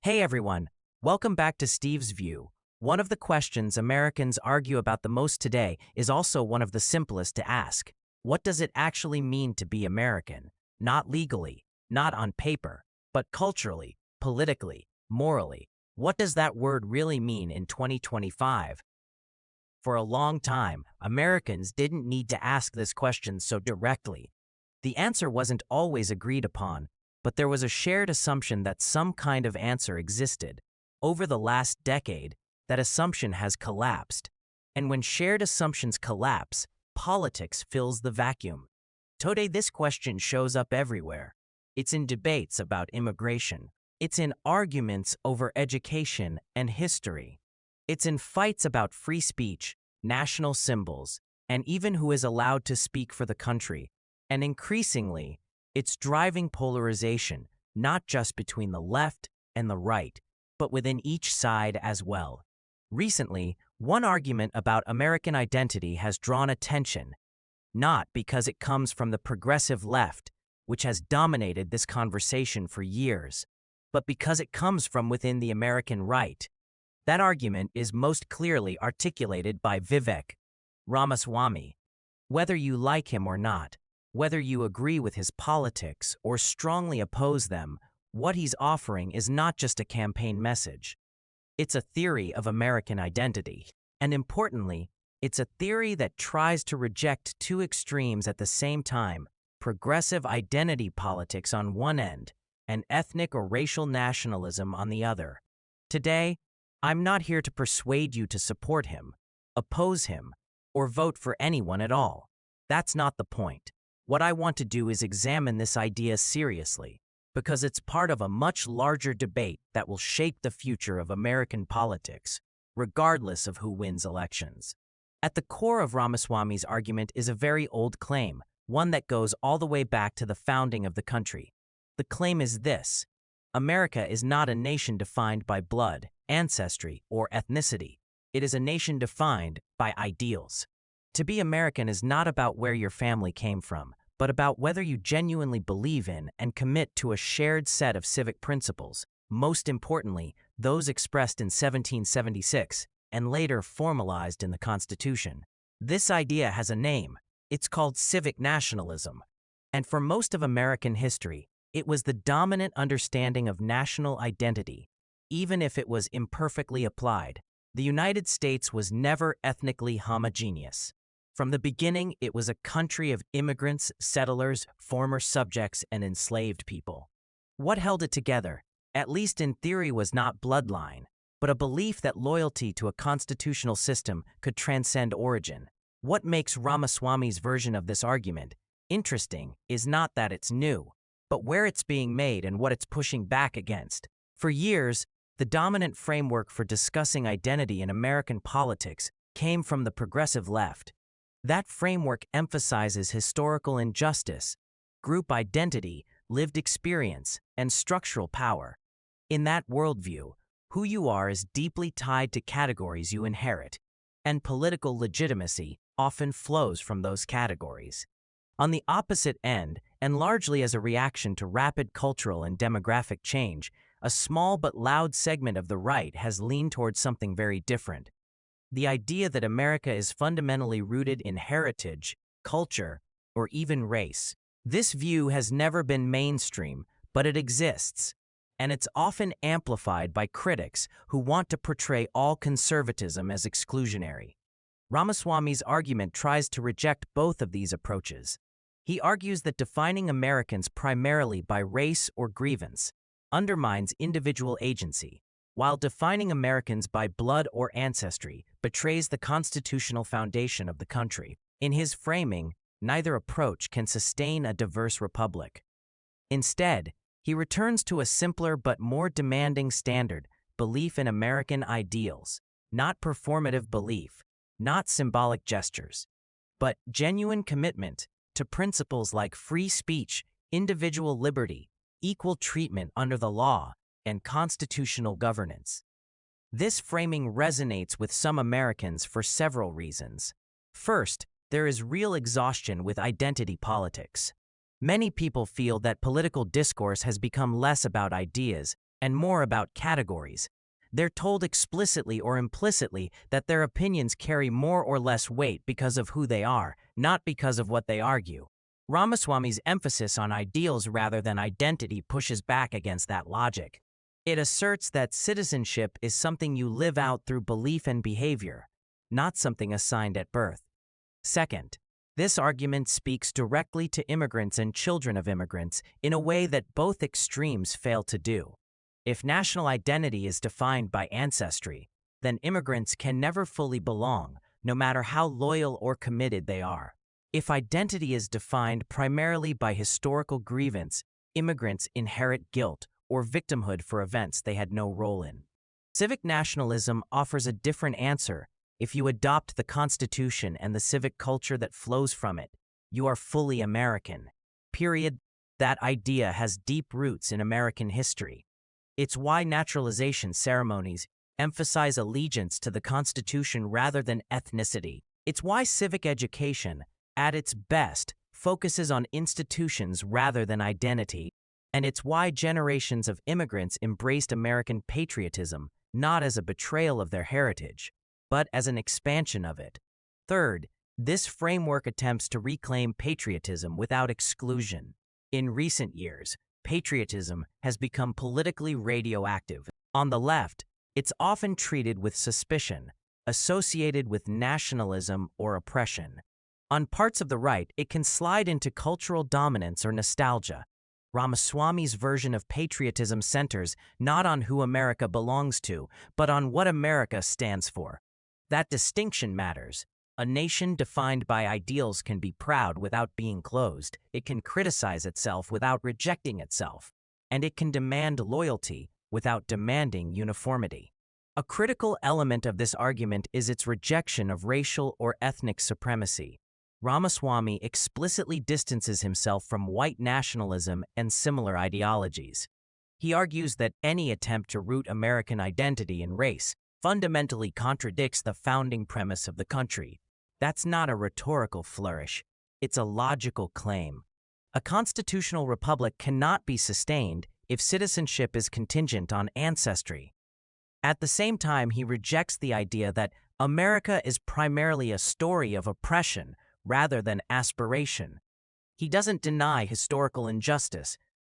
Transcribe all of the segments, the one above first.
Hey everyone, welcome back to Steve's View. One of the questions Americans argue about the most today is also one of the simplest to ask. What does it actually mean to be American? Not legally, not on paper, but culturally, politically, morally. What does that word really mean in 2025? For a long time, Americans didn't need to ask this question so directly. The answer wasn't always agreed upon, but there was a shared assumption that some kind of answer existed. Over the last decade, that assumption has collapsed. And when shared assumptions collapse, politics fills the vacuum. Today, this question shows up everywhere. It's in debates about immigration. It's in arguments over education and history. It's in fights about free speech, national symbols, and even who is allowed to speak for the country. And increasingly, it's driving polarization, not just between the left and the right, but within each side as well. Recently, one argument about American identity has drawn attention, not because it comes from the progressive left, which has dominated this conversation for years, but because it comes from within the American right. That argument is most clearly articulated by Vivek Ramaswamy. Whether you like him or not, whether you agree with his politics or strongly oppose them, what he's offering is not just a campaign message. It's a theory of American identity. And importantly, it's a theory that tries to reject two extremes at the same time: progressive identity politics on one end and ethnic or racial nationalism on the other. Today, I'm not here to persuade you to support him, oppose him, or vote for anyone at all. That's not the point. What I want to do is examine this idea seriously, because it's part of a much larger debate that will shape the future of American politics, regardless of who wins elections. At the core of Ramaswamy's argument is a very old claim, one that goes all the way back to the founding of the country. The claim is this: America is not a nation defined by blood, ancestry, or ethnicity. It is a nation defined by ideals. To be American is not about where your family came from, but about whether you genuinely believe in and commit to a shared set of civic principles, most importantly, those expressed in 1776 and later formalized in the Constitution. This idea has a name. It's called civic nationalism. And for most of American history, it was the dominant understanding of national identity, even if it was imperfectly applied. The United States was never ethnically homogeneous. From the beginning, it was a country of immigrants, settlers, former subjects, and enslaved people. What held it together, at least in theory, was not bloodline, but a belief that loyalty to a constitutional system could transcend origin. What makes Ramaswamy's version of this argument interesting is not that it's new, but where it's being made and what it's pushing back against. For years, the dominant framework for discussing identity in American politics came from the progressive left. That framework emphasizes historical injustice, group identity, lived experience, and structural power. In that worldview, who you are is deeply tied to categories you inherit, and political legitimacy often flows from those categories. On the opposite end, and largely as a reaction to rapid cultural and demographic change, a small but loud segment of the right has leaned towards something very different. The idea that America is fundamentally rooted in heritage, culture, or even race. This view has never been mainstream, but it exists, and it's often amplified by critics who want to portray all conservatism as exclusionary. Ramaswamy's argument tries to reject both of these approaches. He argues that defining Americans primarily by race or grievance undermines individual agency, while defining Americans by blood or ancestry betrays the constitutional foundation of the country. In his framing, neither approach can sustain a diverse republic. Instead, he returns to a simpler but more demanding standard: belief in American ideals, not performative belief, not symbolic gestures, but genuine commitment to principles like free speech, individual liberty, equal treatment under the law, and constitutional governance. This framing resonates with some Americans for several reasons. First, there is real exhaustion with identity politics. Many people feel that political discourse has become less about ideas and more about categories. They're told explicitly or implicitly that their opinions carry more or less weight because of who they are, not because of what they argue. Ramaswamy's emphasis on ideals rather than identity pushes back against that logic. It asserts that citizenship is something you live out through belief and behavior, not something assigned at birth. Second, this argument speaks directly to immigrants and children of immigrants in a way that both extremes fail to do. If national identity is defined by ancestry, then immigrants can never fully belong, no matter how loyal or committed they are. If identity is defined primarily by historical grievance, immigrants inherit guilt or victimhood for events they had no role in. Civic nationalism offers a different answer. If you adopt the Constitution and the civic culture that flows from it, you are fully American. Period. That idea has deep roots in American history. It's why naturalization ceremonies emphasize allegiance to the Constitution rather than ethnicity. It's why civic education, at its best, focuses on institutions rather than identity. And it's why generations of immigrants embraced American patriotism, not as a betrayal of their heritage, but as an expansion of it. Third, this framework attempts to reclaim patriotism without exclusion. In recent years, patriotism has become politically radioactive. On the left, it's often treated with suspicion, associated with nationalism or oppression. On parts of the right, it can slide into cultural dominance or nostalgia. Ramaswamy's version of patriotism centers not on who America belongs to, but on what America stands for. That distinction matters. A nation defined by ideals can be proud without being closed. It can criticize itself without rejecting itself. And it can demand loyalty without demanding uniformity. A critical element of this argument is its rejection of racial or ethnic supremacy. Ramaswamy explicitly distances himself from white nationalism and similar ideologies. He argues that any attempt to root American identity in race fundamentally contradicts the founding premise of the country. That's not a rhetorical flourish. It's a logical claim. A constitutional republic cannot be sustained if citizenship is contingent on ancestry. At the same time, he rejects the idea that America is primarily a story of oppression rather than aspiration. He doesn't deny historical injustice,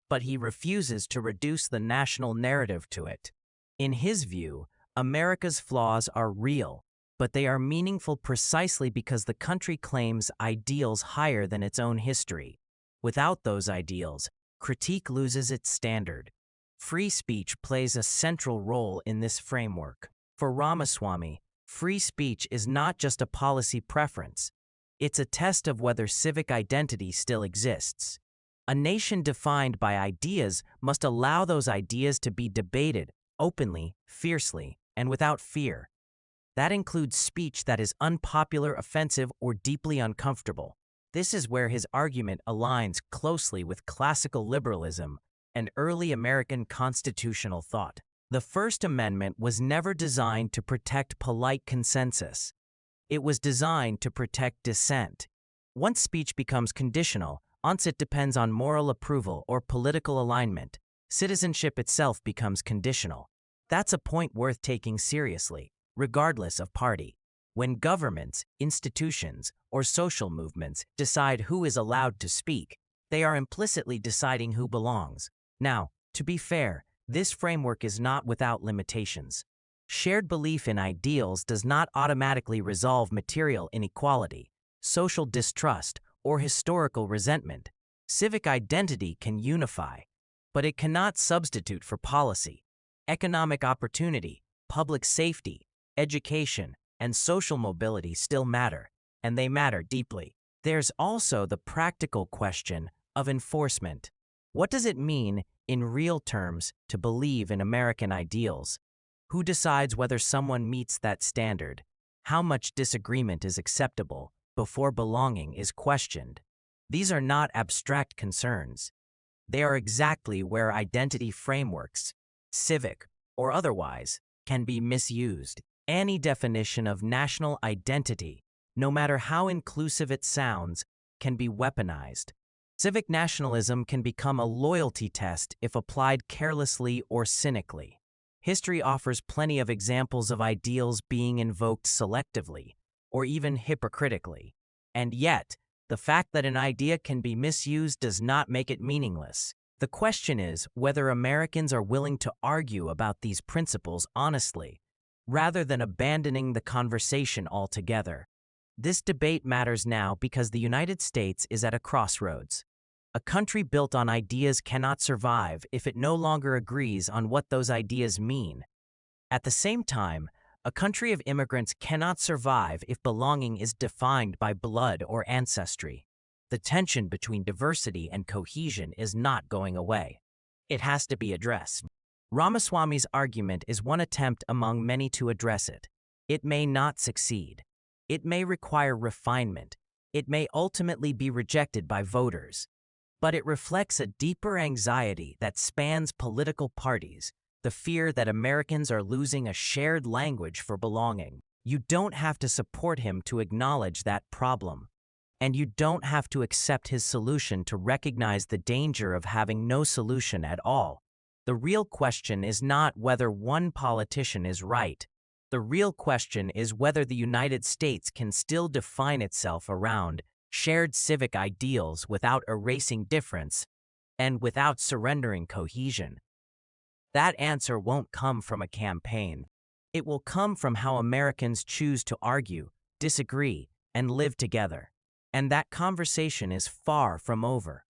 but he refuses to reduce the national narrative to it. In his view, America's flaws are real, but they are meaningful precisely because the country claims ideals higher than its own history. Without those ideals, critique loses its standard. Free speech plays a central role in this framework. For Ramaswamy, free speech is not just a policy preference. It's a test of whether civic identity still exists. A nation defined by ideas must allow those ideas to be debated openly, fiercely, and without fear. That includes speech that is unpopular, offensive, or deeply uncomfortable. This is where his argument aligns closely with classical liberalism and early American constitutional thought. The First Amendment was never designed to protect polite consensus. It was designed to protect dissent. Once speech becomes conditional, once it depends on moral approval or political alignment, citizenship itself becomes conditional. That's a point worth taking seriously, regardless of party. When governments, institutions, or social movements decide who is allowed to speak, they are implicitly deciding who belongs. Now, to be fair, this framework is not without limitations. Shared belief in ideals does not automatically resolve material inequality, social distrust, or historical resentment. Civic identity can unify, but it cannot substitute for policy. Economic opportunity, public safety, education, and social mobility still matter, and they matter deeply. There's also the practical question of enforcement. What does it mean, in real terms, to believe in American ideals? Who decides whether someone meets that standard? How much disagreement is acceptable before belonging is questioned? These are not abstract concerns. They are exactly where identity frameworks, civic or otherwise, can be misused. Any definition of national identity, no matter how inclusive it sounds, can be weaponized. Civic nationalism can become a loyalty test if applied carelessly or cynically. History offers plenty of examples of ideals being invoked selectively, or even hypocritically. And yet, the fact that an idea can be misused does not make it meaningless. The question is whether Americans are willing to argue about these principles honestly, rather than abandoning the conversation altogether. This debate matters now because the United States is at a crossroads. A country built on ideas cannot survive if it no longer agrees on what those ideas mean. At the same time, a country of immigrants cannot survive if belonging is defined by blood or ancestry. The tension between diversity and cohesion is not going away. It has to be addressed. Ramaswamy's argument is one attempt among many to address it. It may not succeed. It may require refinement. It may ultimately be rejected by voters. But it reflects a deeper anxiety that spans political parties, the fear that Americans are losing a shared language for belonging. You don't have to support him to acknowledge that problem. And you don't have to accept his solution to recognize the danger of having no solution at all. The real question is not whether one politician is right. The real question is whether the United States can still define itself around shared civic ideals without erasing difference and without surrendering cohesion. That answer won't come from a campaign. It will come from how Americans choose to argue, disagree, and live together. And that conversation is far from over.